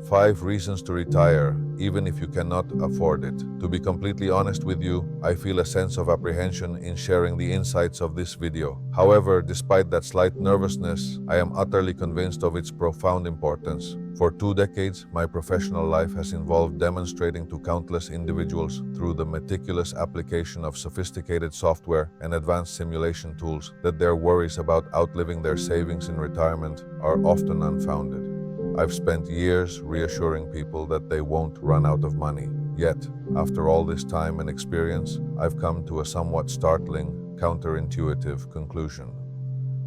5 reasons to retire, even if you cannot afford it. To be completely honest with you, I feel a sense of apprehension in sharing the insights of this video. However, despite that slight nervousness, I am utterly convinced of its profound importance. For 2 decades, my professional life has involved demonstrating to countless individuals through the meticulous application of sophisticated software and advanced simulation tools that their worries about outliving their savings in retirement are often unfounded. I've spent years reassuring people that they won't run out of money. Yet, after all this time and experience, I've come to a somewhat startling, counterintuitive conclusion.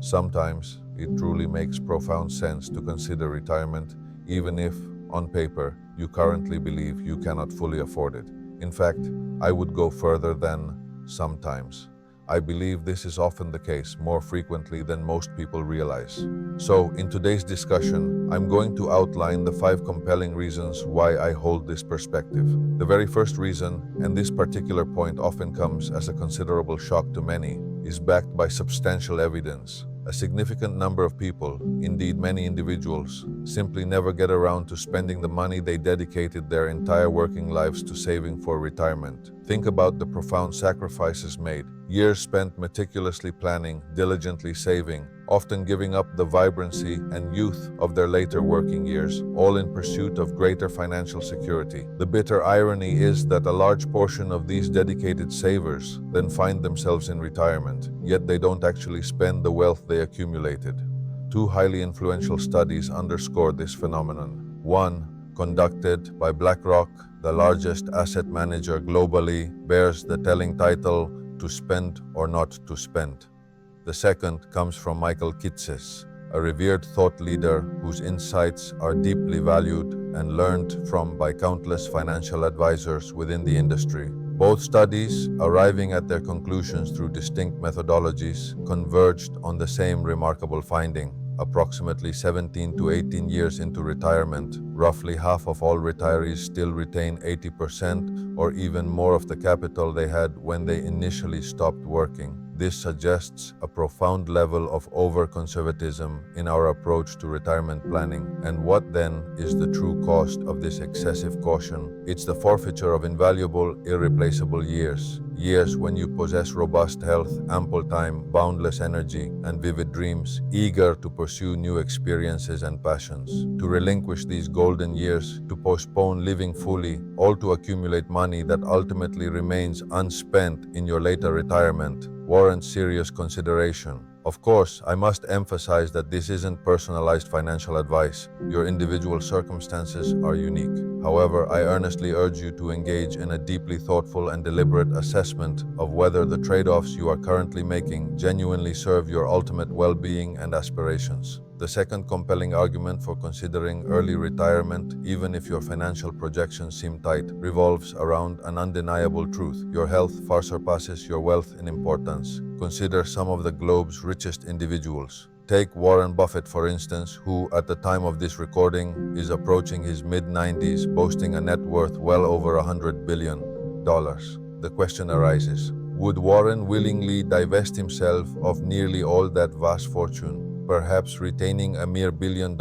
Sometimes, it truly makes profound sense to consider retirement, even if, on paper, you currently believe you cannot fully afford it. In fact, I would go further than sometimes. I believe this is often the case, more frequently than most people realize. So, in today's discussion, I'm going to outline the 5 compelling reasons why I hold this perspective. The very first reason, and this particular point often comes as a considerable shock to many, is backed by substantial evidence. A significant number of people, indeed many individuals, simply never get around to spending the money they dedicated their entire working lives to saving for retirement. Think about the profound sacrifices made, years spent meticulously planning, diligently saving, often giving up the vibrancy and youth of their later working years, all in pursuit of greater financial security. The bitter irony is that a large portion of these dedicated savers then find themselves in retirement, yet they don't actually spend the wealth they accumulated. 2 highly influential studies underscore this phenomenon. One, conducted by BlackRock, the largest asset manager globally, bears the telling title, "To Spend or Not to Spend." The second comes from Michael Kitces, a revered thought leader whose insights are deeply valued and learned from by countless financial advisors within the industry. Both studies, arriving at their conclusions through distinct methodologies, converged on the same remarkable finding. Approximately 17 to 18 years into retirement, roughly half of all retirees still retain 80% or even more of the capital they had when they initially stopped working. This suggests a profound level of over-conservatism in our approach to retirement planning. And what then is the true cost of this excessive caution? It's the forfeiture of invaluable, irreplaceable years. Years when you possess robust health, ample time, boundless energy, and vivid dreams, eager to pursue new experiences and passions. To relinquish these golden years, to postpone living fully, all to accumulate money that ultimately remains unspent in your later retirement, warrants serious consideration. Of course, I must emphasize that this isn't personalized financial advice. Your individual circumstances are unique. However, I earnestly urge you to engage in a deeply thoughtful and deliberate assessment of whether the trade-offs you are currently making genuinely serve your ultimate well-being and aspirations. The second compelling argument for considering early retirement, even if your financial projections seem tight, revolves around an undeniable truth. Your health far surpasses your wealth in importance. Consider some of the globe's richest individuals. Take Warren Buffett, for instance, who, at the time of this recording, is approaching his mid-90s, boasting a net worth well over $100 billion. The question arises, would Warren willingly divest himself of nearly all that vast fortune, perhaps retaining a mere $1 billion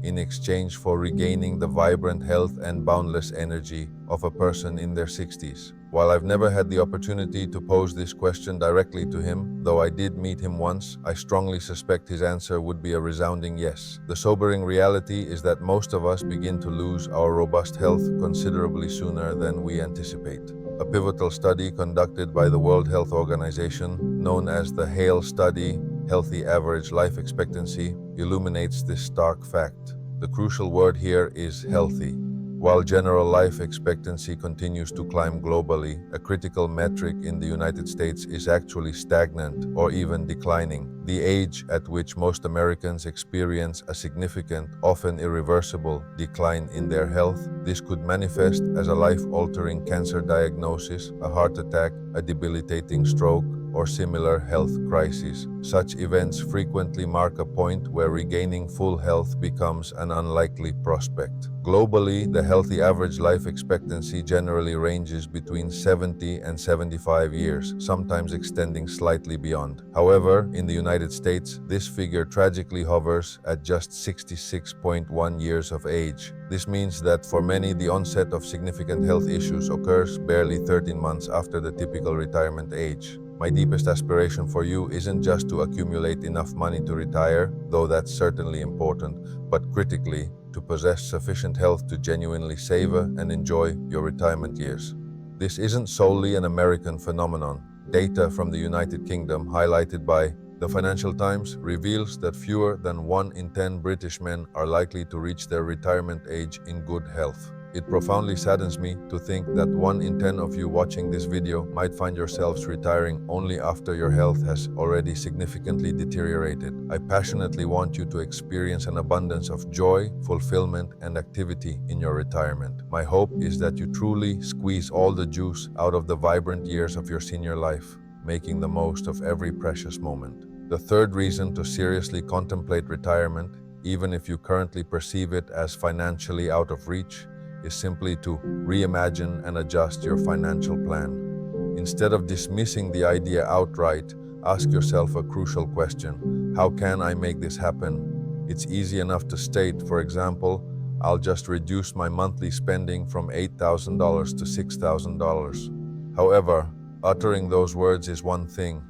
in exchange for regaining the vibrant health and boundless energy of a person in their 60s? While I've never had the opportunity to pose this question directly to him, though I did meet him once, I strongly suspect his answer would be a resounding yes. The sobering reality is that most of us begin to lose our robust health considerably sooner than we anticipate. A pivotal study conducted by the World Health Organization, known as the HALE study, Healthy Average Life Expectancy, illuminates this stark fact. The crucial word here is healthy. While general life expectancy continues to climb globally, a critical metric in the United States is actually stagnant or even declining. The age at which most Americans experience a significant, often irreversible, decline in their health. This could manifest as a life-altering cancer diagnosis, a heart attack, a debilitating stroke, or similar health crises. Such events frequently mark a point where regaining full health becomes an unlikely prospect. Globally, the healthy average life expectancy generally ranges between 70 and 75 years, sometimes extending slightly beyond. However, in the United States, this figure tragically hovers at just 66.1 years of age. This means that for many, the onset of significant health issues occurs barely 13 months after the typical retirement age. My deepest aspiration for you isn't just to accumulate enough money to retire, though that's certainly important, but critically, to possess sufficient health to genuinely savor and enjoy your retirement years. This isn't solely an American phenomenon. Data from the United Kingdom, highlighted by the Financial Times, reveals that fewer than 1 in 10 British men are likely to reach their retirement age in good health. It profoundly saddens me to think that 1 in 10 of you watching this video might find yourselves retiring only after your health has already significantly deteriorated. I passionately want you to experience an abundance of joy, fulfillment, and activity in your retirement. My hope is that you truly squeeze all the juice out of the vibrant years of your senior life, making the most of every precious moment. The third reason to seriously contemplate retirement, even if you currently perceive it as financially out of reach, is simply to reimagine and adjust your financial plan. Instead of dismissing the idea outright, ask yourself a crucial question: how can I make this happen? It's easy enough to state, for example, I'll just reduce my monthly spending from $8,000 to $6,000. However, uttering those words is one thing.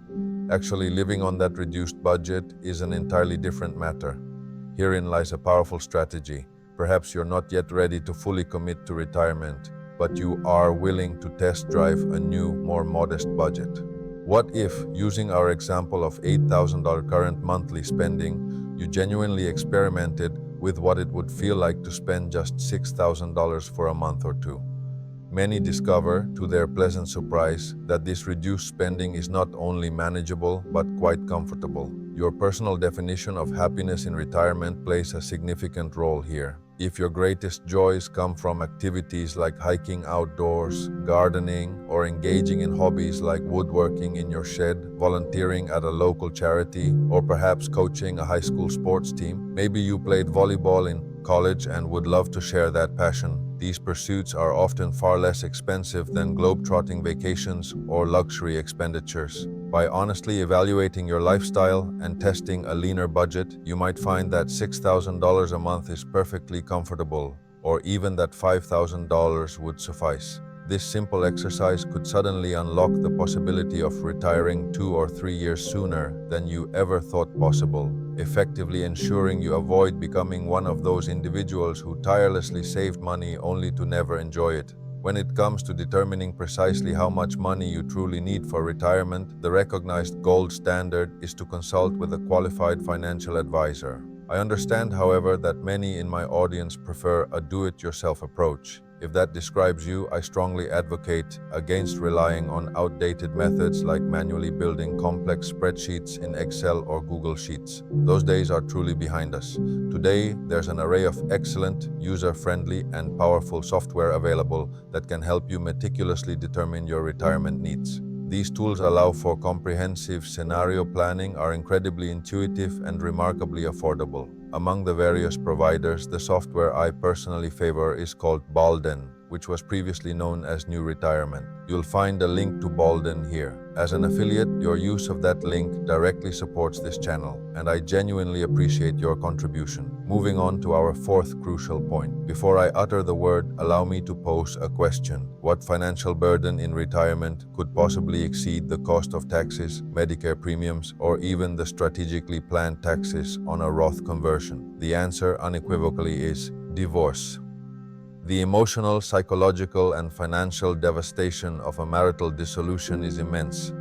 Actually living on that reduced budget is an entirely different matter. Herein lies a powerful strategy. Perhaps you're not yet ready to fully commit to retirement, but you are willing to test drive a new, more modest budget. What if, using our example of $8,000 current monthly spending, you genuinely experimented with what it would feel like to spend just $6,000 for a month or two? Many discover, to their pleasant surprise, that this reduced spending is not only manageable but quite comfortable. Your personal definition of happiness in retirement plays a significant role here. If your greatest joys come from activities like hiking outdoors, gardening, or engaging in hobbies like woodworking in your shed, volunteering at a local charity, or perhaps coaching a high school sports team, maybe you played volleyball in college and would love to share that passion. These pursuits are often far less expensive than globe-trotting vacations or luxury expenditures. By honestly evaluating your lifestyle and testing a leaner budget, you might find that $6,000 a month is perfectly comfortable, or even that $5,000 would suffice. This simple exercise could suddenly unlock the possibility of retiring 2 or 3 years sooner than you ever thought possible, effectively ensuring you avoid becoming one of those individuals who tirelessly saved money only to never enjoy it. When it comes to determining precisely how much money you truly need for retirement, the recognized gold standard is to consult with a qualified financial advisor. I understand, however, that many in my audience prefer a do-it-yourself approach. If that describes you, I strongly advocate against relying on outdated methods like manually building complex spreadsheets in Excel or Google Sheets. Those days are truly behind us. Today, there's an array of excellent, user-friendly, and powerful software available that can help you meticulously determine your retirement needs. These tools allow for comprehensive scenario planning, are incredibly intuitive, and remarkably affordable. Among the various providers, the software I personally favor is called Balden, which was previously known as New Retirement. You'll find a link to Balden here. As an affiliate, your use of that link directly supports this channel, and I genuinely appreciate your contribution. Moving on to our fourth crucial point. Before I utter the word, allow me to pose a question. What financial burden in retirement could possibly exceed the cost of taxes, Medicare premiums, or even the strategically planned taxes on a Roth conversion? The answer unequivocally is divorce. The emotional, psychological, and financial devastation of a marital dissolution is immense.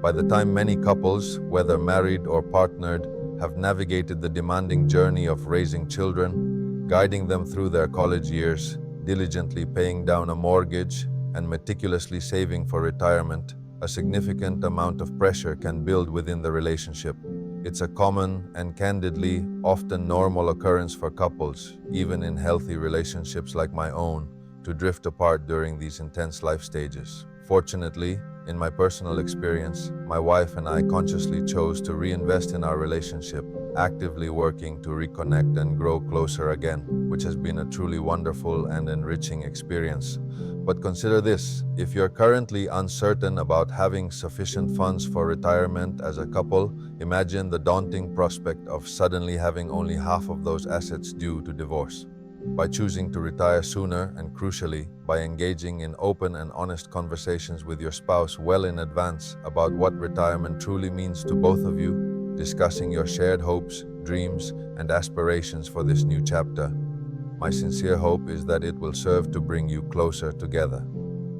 By the time many couples, whether married or partnered, have navigated the demanding journey of raising children, guiding them through their college years, diligently paying down a mortgage, and meticulously saving for retirement, a significant amount of pressure can build within the relationship. It's a common and candidly often normal occurrence for couples, even in healthy relationships like my own, to drift apart during these intense life stages. Fortunately, In my personal experience, my wife and I consciously chose to reinvest in our relationship, actively working to reconnect and grow closer again, which has been a truly wonderful and enriching experience. But consider this: if you're currently uncertain about having sufficient funds for retirement as a couple, imagine the daunting prospect of suddenly having only half of those assets due to divorce. By choosing to retire sooner and, crucially, by engaging in open and honest conversations with your spouse well in advance about what retirement truly means to both of you, discussing your shared hopes, dreams, and aspirations for this new chapter, my sincere hope is that it will serve to bring you closer together.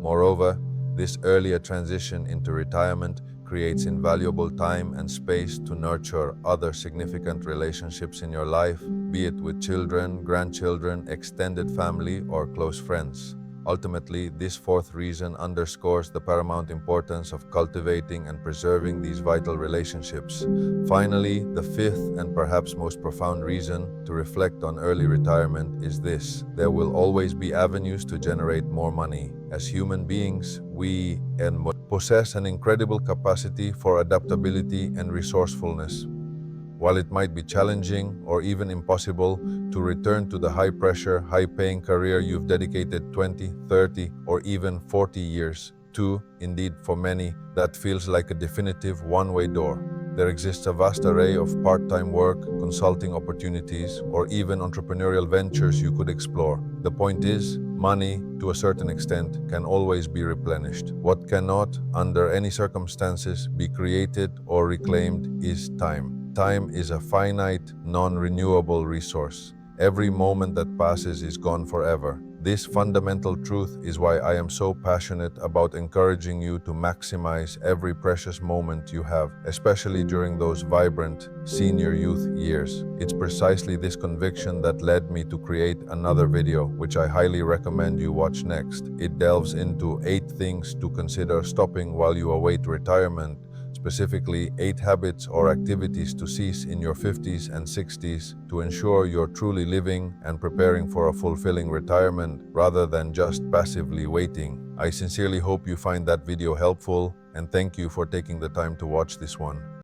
Moreover, this earlier transition into retirement creates invaluable time and space to nurture other significant relationships in your life, be it with children, grandchildren, extended family, or close friends. Ultimately, this fourth reason underscores the paramount importance of cultivating and preserving these vital relationships. Finally, the fifth and perhaps most profound reason to reflect on early retirement is this: there will always be avenues to generate more money. As human beings, we possess an incredible capacity for adaptability and resourcefulness. While it might be challenging or even impossible to return to the high-pressure, high-paying career you've dedicated 20, 30, or even 40 years to, indeed for many, that feels like a definitive one-way door. There exists a vast array of part-time work, consulting opportunities, or even entrepreneurial ventures you could explore. The point is, money, to a certain extent, can always be replenished. What cannot, under any circumstances, be created or reclaimed is time. Time is a finite, non-renewable resource. Every moment that passes is gone forever. This fundamental truth is why I am so passionate about encouraging you to maximize every precious moment you have, especially during those vibrant senior youth years. It's precisely this conviction that led me to create another video, which I highly recommend you watch next. It delves into 8 things to consider stopping while you await retirement, specifically 8 habits or activities to cease in your 50s and 60s to ensure you're truly living and preparing for a fulfilling retirement rather than just passively waiting. I sincerely hope you find that video helpful, and thank you for taking the time to watch this one.